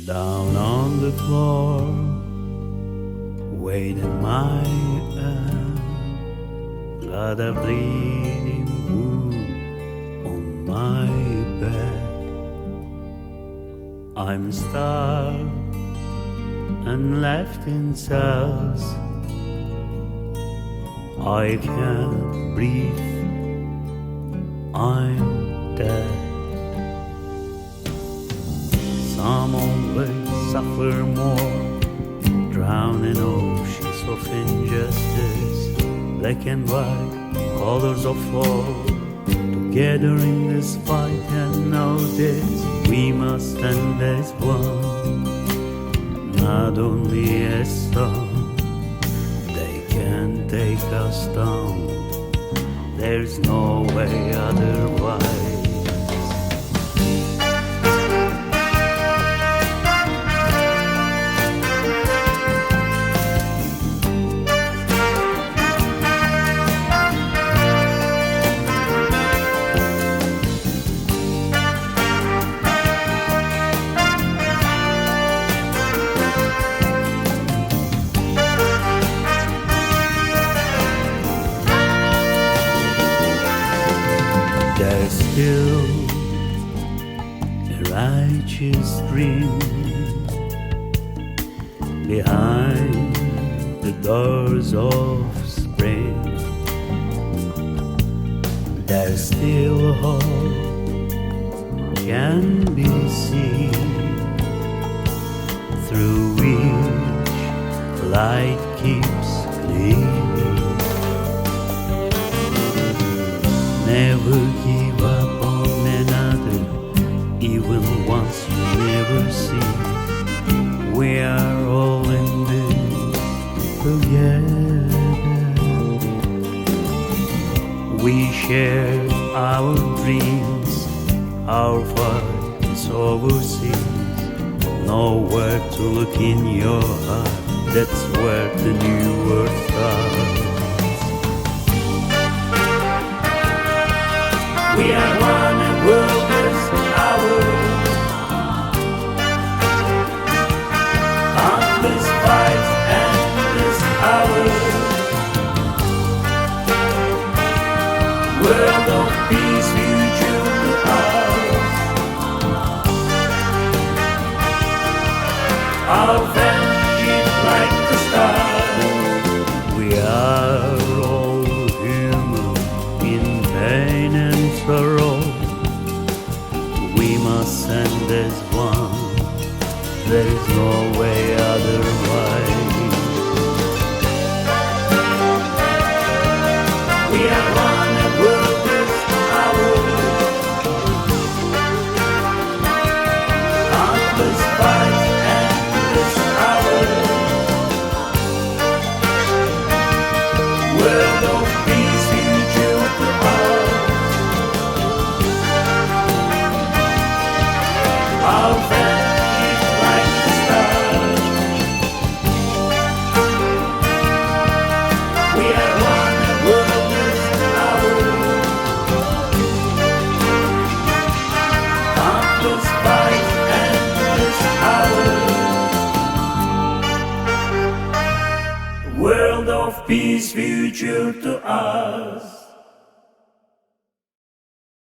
Down on the floor, weight in my hand, got a bleeding wound on my back. I'm starved and left in cells. I can't breathe, I'm dead. Some always suffer more, drown in oceans of injustice. Black and white, colors of all, together in this fight. And know this, we must stand as one, not only as some. They can take us down, there's no way otherwise. There's still a righteous dream behind the doors of spring. There's still hope can be seen, through which light keeps gleaming. Never give up on another, even once you never see. We are all in this together. We share our dreams, our fight is overseas. Nowhere to look in your heart, that's where the new world starts. We are one and world is ours. Countless fights endless hours. World of peace, future to us. Our friendship like the stars. We are all human in pain and sorrow. We must stand as one, there is no way otherwise. We are one and world is ours. Countless fights endless hours. World of peace, future to us. Our friendship like the stars. We are one and world is ours. Countless fights endless hours. World of peace, future to us.